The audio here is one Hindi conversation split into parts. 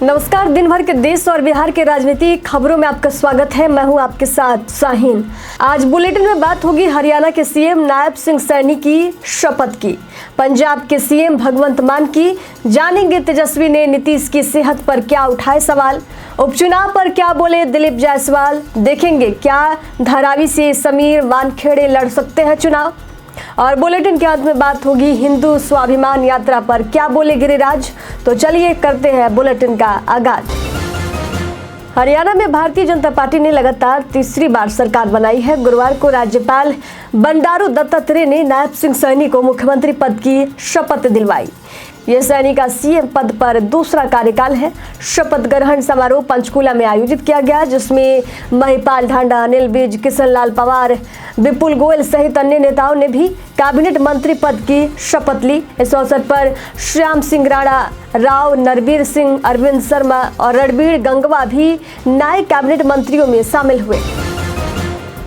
नमस्कार। दिन भर के देश और बिहार के राजनीतिक खबरों में आपका स्वागत है। मैं हूं आपके साथ शाहीन। आज बुलेटिन में बात होगी हरियाणा के सीएम नायब सिंह सैनी की शपथ की, पंजाब के सीएम भगवंत मान की। जानेंगे तेजस्वी ने नीतीश की सेहत पर क्या उठाए सवाल, उपचुनाव पर क्या बोले दिलीप जायसवाल। देखेंगे क्या धारावी से समीर वानखेड़े लड़ सकते हैं चुनाव। और बुलेटिन के अंत में बात होगी हिंदू स्वाभिमान यात्रा पर क्या बोले गिरिराज। तो चलिए करते हैं बुलेटिन का आगाज। हरियाणा में भारतीय जनता पार्टी ने लगातार तीसरी बार सरकार बनाई है। गुरुवार को राज्यपाल बंडारू दत्तात्रेय ने नायब सिंह सैनी को मुख्यमंत्री पद की शपथ दिलवाई। यह सैनी का सीएम पद पर दूसरा कार्यकाल है। शपथ ग्रहण समारोह पंचकूला में आयोजित किया गया, जिसमें महिपाल ढांडा, अनिल विज, किशन लाल पंवार, विपुल गोयल सहित अन्य नेताओं ने भी कैबिनेट मंत्री पद की शपथ ली। इस अवसर पर श्याम सिंह राणा, राव नरबीर सिंह, अरविंद शर्मा और रणबीर गंगवा भी नए कैबिनेट मंत्रियों में शामिल हुए।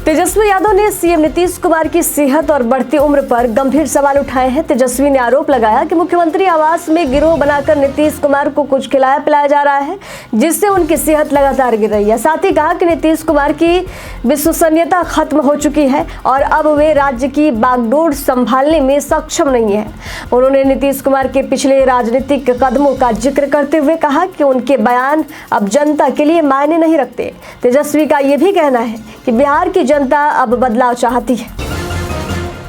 तेजस्वी यादव ने सीएम नीतीश कुमार की सेहत और बढ़ती उम्र पर गंभीर सवाल उठाए हैं। तेजस्वी ने आरोप लगाया कि मुख्यमंत्री आवास में गिरोह बनाकर नीतीश कुमार को कुछ खिलाया पिलाया जा रहा है, जिससे उनकी सेहत लगातार गिर रही है। साथ ही कहा कि नीतीश कुमार की विश्वसनीयता खत्म हो चुकी है और अब वे राज्य की बागडोर संभालने में सक्षम नहीं है। उन्होंने नीतीश कुमार के पिछले राजनीतिक कदमों का जिक्र करते हुए कहा कि उनके बयान अब जनता के लिए मायने नहीं रखते। तेजस्वी का ये भी कहना है कि बिहार की जनता अब बदलाव चाहती है।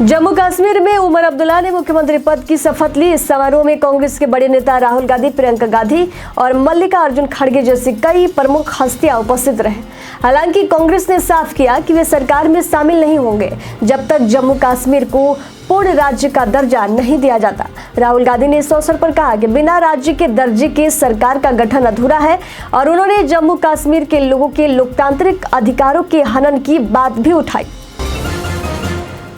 जम्मू कश्मीर में उमर अब्दुल्ला ने मुख्यमंत्री पद की शपथ ली। इस समारोह में कांग्रेस के बड़े नेता राहुल गांधी, प्रियंका गांधी और मल्लिकार्जुन खड़गे जैसी कई प्रमुख हस्तियां उपस्थित रहे। हालांकि कांग्रेस ने साफ किया कि वे सरकार में शामिल नहीं होंगे जब तक जम्मू कश्मीर को पूर्ण राज्य का दर्जा नहीं दिया जाता। राहुल गांधी ने इस अवसर पर कहा कि बिना राज्य के दर्जे के सरकार का गठन अधूरा है और उन्होंने जम्मू कश्मीर के लोगों के लोकतांत्रिक अधिकारों के हनन की बात भी उठाई।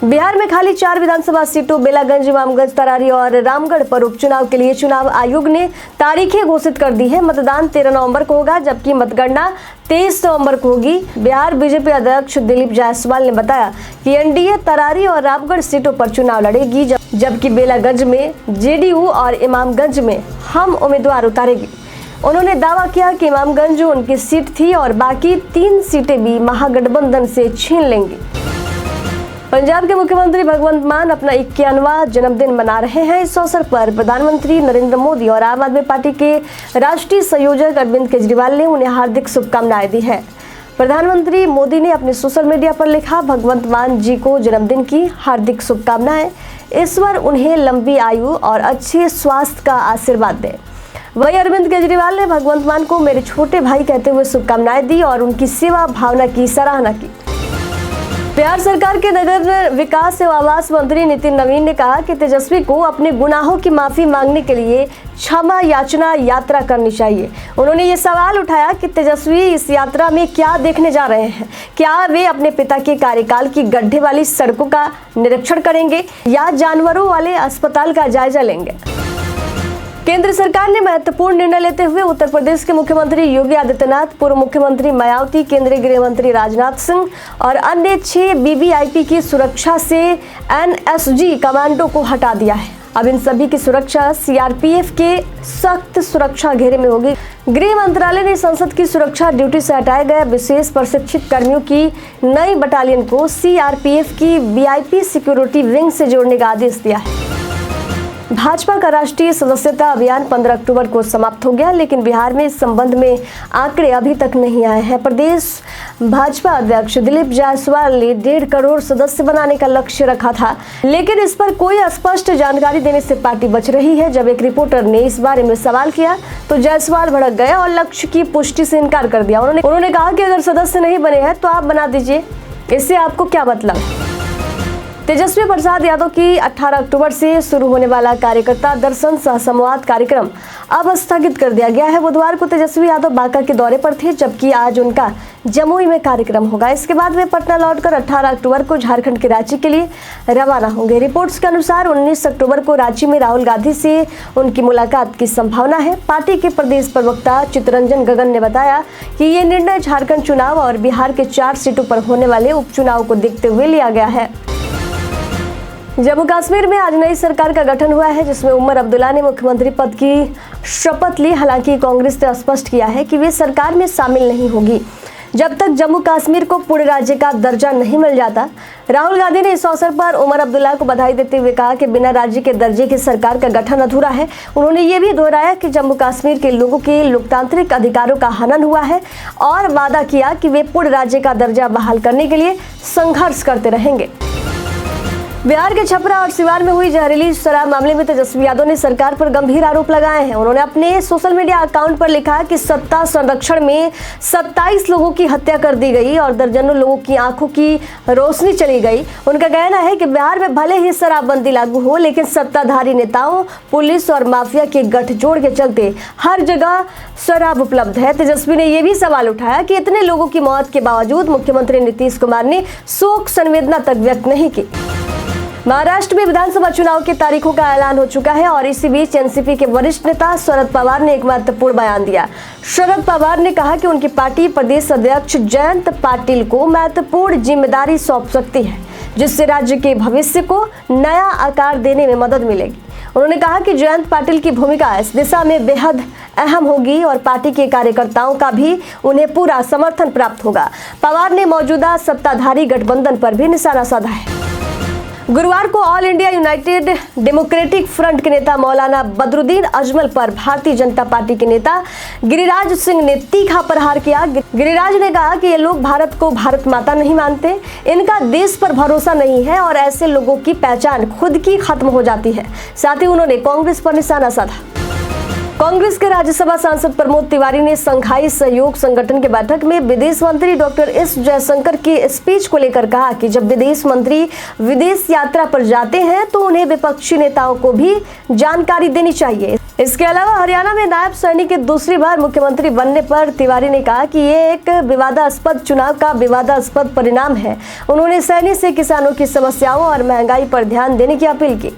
बिहार में खाली 4 विधानसभा सीटों बेलागंज, इमामगंज, तरारी और रामगढ़ पर उपचुनाव के लिए चुनाव आयोग ने तारीखें घोषित कर दी है। मतदान 13 नवंबर को होगा, जबकि मतगणना 23 नवंबर को होगी। बिहार बीजेपी अध्यक्ष दिलीप जायसवाल ने बताया कि एनडीए तरारी और रामगढ़ सीटों पर चुनाव लड़ेगी, जबकि बेलागंज में जेडीयू और इमामगंज में हम उम्मीदवार उतारेगी। उन्होंने दावा किया कि इमामगंज उनकी सीट थी और बाकी 3 सीटें भी महागठबंधन से छीन लेंगे। पंजाब के मुख्यमंत्री भगवंत मान अपना 51वां जन्मदिन मना रहे हैं। इस अवसर पर प्रधानमंत्री नरेंद्र मोदी और आम आदमी पार्टी के राष्ट्रीय संयोजक अरविंद केजरीवाल ने उन्हें हार्दिक शुभकामनाएं दी हैं। प्रधानमंत्री मोदी ने अपने सोशल मीडिया पर लिखा, भगवंत मान जी को जन्मदिन की हार्दिक शुभकामनाएं। ईश्वर उन्हें लंबी आयु और अच्छे स्वास्थ्य का आशीर्वाद दे। वहीं अरविंद केजरीवाल ने भगवंत मान को मेरे छोटे भाई कहते हुए शुभकामनाएं दी और उनकी सेवा भावना की सराहना की। बिहार सरकार के नगर विकास एवं आवास मंत्री नितिन नवीन ने कहा कि तेजस्वी को अपने गुनाहों की माफी मांगने के लिए क्षमा याचना यात्रा करनी चाहिए। उन्होंने ये सवाल उठाया कि तेजस्वी इस यात्रा में क्या देखने जा रहे हैं। क्या वे अपने पिता के कार्यकाल की गड्ढे वाली सड़कों का निरीक्षण करेंगे या जानवरों वाले अस्पताल का जायजा लेंगे। केंद्र सरकार ने महत्वपूर्ण निर्णय लेते हुए उत्तर प्रदेश के मुख्यमंत्री योगी आदित्यनाथ, पूर्व मुख्यमंत्री मायावती, केंद्रीय गृह मंत्री राजनाथ सिंह और अन्य 6 वीवीआईपी की सुरक्षा से एनएसजी कमांडो को हटा दिया है। अब इन सभी की सुरक्षा सीआरपीएफ के सख्त सुरक्षा घेरे में होगी। गृह मंत्रालय ने संसद की सुरक्षा ड्यूटी से हटाए गए विशेष प्रशिक्षित कर्मियों की नई बटालियन को सीआरपीएफ की वीआईपी सिक्योरिटी विंग से जोड़ने का आदेश दिया है। भाजपा का राष्ट्रीय सदस्यता अभियान 15 अक्टूबर को समाप्त हो गया, लेकिन बिहार में इस संबंध में आंकड़े अभी तक नहीं आए हैं। प्रदेश भाजपा अध्यक्ष दिलीप जायसवाल ने 1.5 करोड़ सदस्य बनाने का लक्ष्य रखा था, लेकिन इस पर कोई स्पष्ट जानकारी देने से पार्टी बच रही है। जब एक रिपोर्टर ने इस बारे में सवाल किया तो जायसवाल भड़क गए और लक्ष्य की पुष्टि से इनकार कर दिया। उन्होंने कहा कि अगर सदस्य नहीं बने हैं तो आप बना दीजिए, इससे आपको क्या मतलब है। तेजस्वी प्रसाद यादव की 18 अक्टूबर से शुरू होने वाला कार्यकर्ता दर्शन सह संवाद कार्यक्रम अब स्थगित कर दिया गया है। बुधवार को तेजस्वी यादव बांका के दौरे पर थे, जबकि आज उनका जमुई में कार्यक्रम होगा। इसके बाद वे पटना लौटकर 18 अक्टूबर को झारखंड के रांची के लिए रवाना होंगे। रिपोर्ट्स के अनुसार 19 अक्टूबर को रांची में राहुल गांधी से उनकी मुलाकात की संभावना है। पार्टी के प्रदेश प्रवक्ता चित्तरंजन गगन ने बताया कि ये निर्णय झारखंड चुनाव और बिहार के 4 सीटों पर होने वाले उपचुनाव को देखते हुए लिया गया है। जम्मू कश्मीर में आज नई सरकार का गठन हुआ है, जिसमें उमर अब्दुल्ला ने मुख्यमंत्री पद की शपथ ली। हालांकि कांग्रेस ने स्पष्ट किया है कि वे सरकार में शामिल नहीं होगी जब तक जम्मू कश्मीर को पूर्ण राज्य का दर्जा नहीं मिल जाता। राहुल गांधी ने इस अवसर पर उमर अब्दुल्ला को बधाई देते हुए कहा कि बिना राज्य के दर्जे की सरकार का गठन अधूरा है। उन्होंने ये भी दोहराया कि जम्मू कश्मीर के लोगों के लोकतांत्रिक अधिकारों का हनन हुआ है और वादा किया कि वे पूर्ण राज्य का दर्जा बहाल करने के लिए संघर्ष करते रहेंगे। बिहार के छपरा और सिवान में हुई जहरीली शराब मामले में तेजस्वी यादव ने सरकार पर गंभीर आरोप लगाए हैं। उन्होंने अपने सोशल मीडिया अकाउंट पर लिखा कि सत्ता संरक्षण में 27 लोगों की हत्या कर दी गई और दर्जनों लोगों की आंखों की रोशनी चली गई। उनका कहना है कि बिहार में भले ही शराबबंदी लागू हो, लेकिन सत्ताधारी नेताओं, पुलिस और माफिया के गठजोड़ के चलते हर जगह शराब उपलब्ध है। तेजस्वी ने यह भी सवाल उठाया कि इतने लोगों की मौत के बावजूद मुख्यमंत्री नीतीश कुमार ने शोक संवेदना तक व्यक्त नहीं की। महाराष्ट्र में विधानसभा चुनाव की तारीखों का ऐलान हो चुका है और इसी बीच एनसीपी के वरिष्ठ नेता शरद पवार ने एक महत्वपूर्ण बयान दिया। शरद पवार ने कहा कि उनकी पार्टी प्रदेश अध्यक्ष जयंत पाटिल को महत्वपूर्ण जिम्मेदारी सौंप सकती है, जिससे राज्य के भविष्य को नया आकार देने में मदद मिलेगी। उन्होंने कहा कि जयंत पाटिल की भूमिका इस दिशा में बेहद अहम होगी और पार्टी के कार्यकर्ताओं का भी उन्हें पूरा समर्थन प्राप्त होगा। पवार ने मौजूदा सत्ताधारी गठबंधन पर भी निशाना साधा है। गुरुवार को all India United democratic front के नेता मौलाना बदरुद्दीन अजमल पर भारतीय जनता पार्टी के नेता गिरिराज सिंह ने तीखा प्रहार किया। गिरिराज ने कहा कि ये लोग भारत को भारत माता नहीं मानते, इनका देश पर भरोसा नहीं है और ऐसे लोगों की पहचान खुद की खत्म हो जाती है। साथ ही उन्होंने कांग्रेस पर निशाना साधा। कांग्रेस के राज्यसभा सांसद प्रमोद तिवारी ने संघाई सहयोग संगठन की बैठक में विदेश मंत्री डॉक्टर एस जयशंकर की स्पीच को लेकर कहा कि जब विदेश मंत्री विदेश यात्रा पर जाते हैं तो उन्हें विपक्षी नेताओं को भी जानकारी देनी चाहिए। इसके अलावा हरियाणा में नायब सैनी के दूसरी बार मुख्यमंत्री बनने पर तिवारी ने कहा कि ये एक विवादास्पद चुनाव का विवादास्पद परिणाम है। उन्होंने सैनी से किसानों की समस्याओं और महंगाई पर ध्यान देने की अपील की।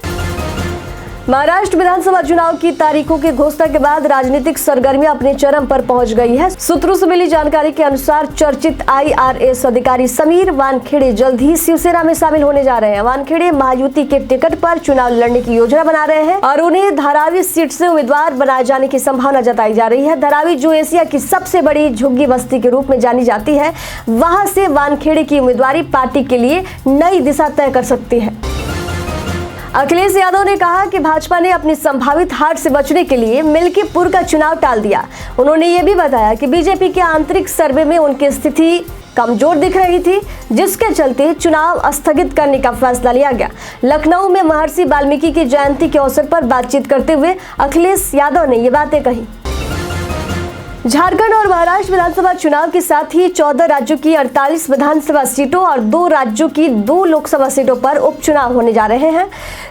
महाराष्ट्र विधानसभा चुनाव की तारीखों की घोषणा के बाद राजनीतिक सरगर्मियां अपने चरम पर पहुंच गई है। सूत्रों से मिली जानकारी के अनुसार चर्चित IRS अधिकारी समीर वानखेड़े जल्द ही शिवसेना में शामिल होने जा रहे हैं। वानखेड़े महायुति के टिकट पर चुनाव लड़ने की योजना बना रहे हैं और उन्हें धारावी सीट से उम्मीदवार बनाए जाने की संभावना जताई जा रही है। धारावी, जो एशिया की सबसे बड़ी झुग्गी बस्ती के रूप में जानी जाती है, वहां से वानखेड़े की उम्मीदवारी पार्टी के लिए नई दिशा तय कर सकती है। अखिलेश यादव ने कहा कि भाजपा ने अपनी संभावित हार से बचने के लिए मिल्कीपुर का चुनाव टाल दिया। उन्होंने ये भी बताया कि बीजेपी के आंतरिक सर्वे में उनकी स्थिति कमजोर दिख रही थी, जिसके चलते चुनाव स्थगित करने का फैसला लिया गया। लखनऊ में महर्षि वाल्मीकि की जयंती के अवसर पर बातचीत करते हुए अखिलेश यादव ने ये बातें कही। झारखंड और महाराष्ट्र विधानसभा चुनाव के साथ ही 14 राज्यों की 48 विधानसभा सीटों और 2 राज्यों की 2 लोकसभा सीटों पर उपचुनाव होने जा रहे हैं।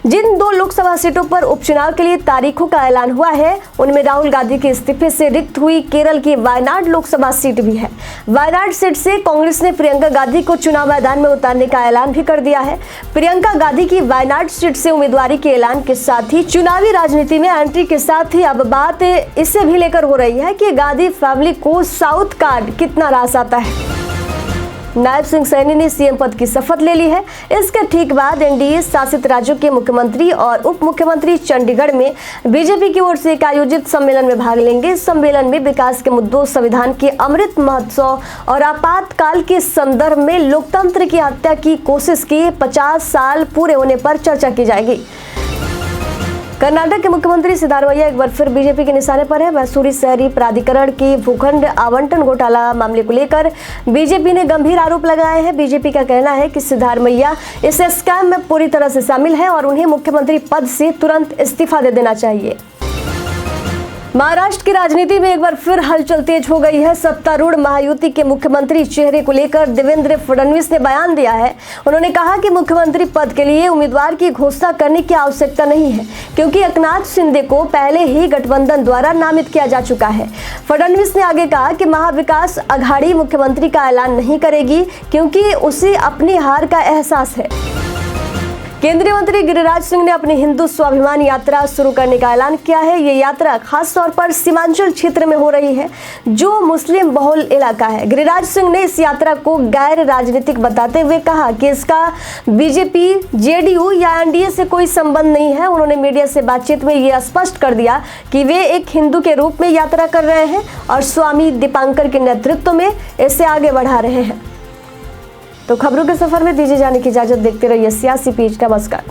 जिन 2 लोकसभा सीटों पर उपचुनाव के लिए तारीखों का ऐलान हुआ है, उनमें राहुल गांधी के इस्तीफे से रिक्त हुई केरल की वायनाड लोकसभा सीट भी है। वायनाड सीट से कांग्रेस ने प्रियंका गांधी को चुनाव मैदान में उतारने का ऐलान भी कर दिया है। प्रियंका गांधी की वायनाड सीट से उम्मीदवारी के ऐलान के साथ ही चुनावी राजनीति में एंट्री के साथ ही अब बात इससे भी लेकर हो रही है कि गांधी फैमिली को साउथ कार्ड कितना रास आता है। नायब सिंह सैनी ने सीएम पद की शपथ ले ली है। इसके ठीक बाद एनडीए शासित राज्यों के मुख्यमंत्री और उप मुख्यमंत्री चंडीगढ़ में बीजेपी की ओर से एक आयोजित सम्मेलन में भाग लेंगे। सम्मेलन में विकास के मुद्दों, संविधान के अमृत महोत्सव और आपातकाल के संदर्भ में लोकतंत्र की हत्या की कोशिश के 50 साल पूरे होने पर चर्चा की जाएगी। कर्नाटक के मुख्यमंत्री सिद्धारमैया एक बार फिर बीजेपी के निशाने पर है। मैसूरी शहरी प्राधिकरण की भूखंड आवंटन घोटाला मामले को लेकर बीजेपी ने गंभीर आरोप लगाए हैं। बीजेपी का कहना है कि सिद्धारमैया इस स्कैम में पूरी तरह से शामिल है और उन्हें मुख्यमंत्री पद से तुरंत इस्तीफा दे देना चाहिए। महाराष्ट्र की राजनीति में एक बार फिर हलचल तेज हो गई है। सत्तारूढ़ महायुति के मुख्यमंत्री चेहरे को लेकर देवेंद्र फडणवीस ने बयान दिया है। उन्होंने कहा कि मुख्यमंत्री पद के लिए उम्मीदवार की घोषणा करने की आवश्यकता नहीं है, क्योंकि एकनाथ शिंदे को पहले ही गठबंधन द्वारा नामित किया जा चुका है। फडणवीस ने आगे कहा कि महाविकास अघाड़ी मुख्यमंत्री का ऐलान नहीं करेगी, क्योंकि उसे अपनी हार का एहसास है। केंद्रीय मंत्री गिरिराज सिंह ने अपनी हिंदू स्वाभिमान यात्रा शुरू करने का ऐलान किया है। ये यात्रा खास तौर पर सीमांचल क्षेत्र में हो रही है, जो मुस्लिम बहुल इलाका है। गिरिराज सिंह ने इस यात्रा को गैर राजनीतिक बताते हुए कहा कि इसका बीजेपी, जेडीयू या एनडीए से कोई संबंध नहीं है। उन्होंने मीडिया से बातचीत में ये स्पष्ट कर दिया कि वे एक हिंदू के रूप में यात्रा कर रहे हैं और स्वामी दीपांकर के नेतृत्व में इसे आगे बढ़ा रहे हैं। तो खबरों के सफर में दीजिए जाने की इजाजत। देखते रहिए सियासी पेज। नमस्कार।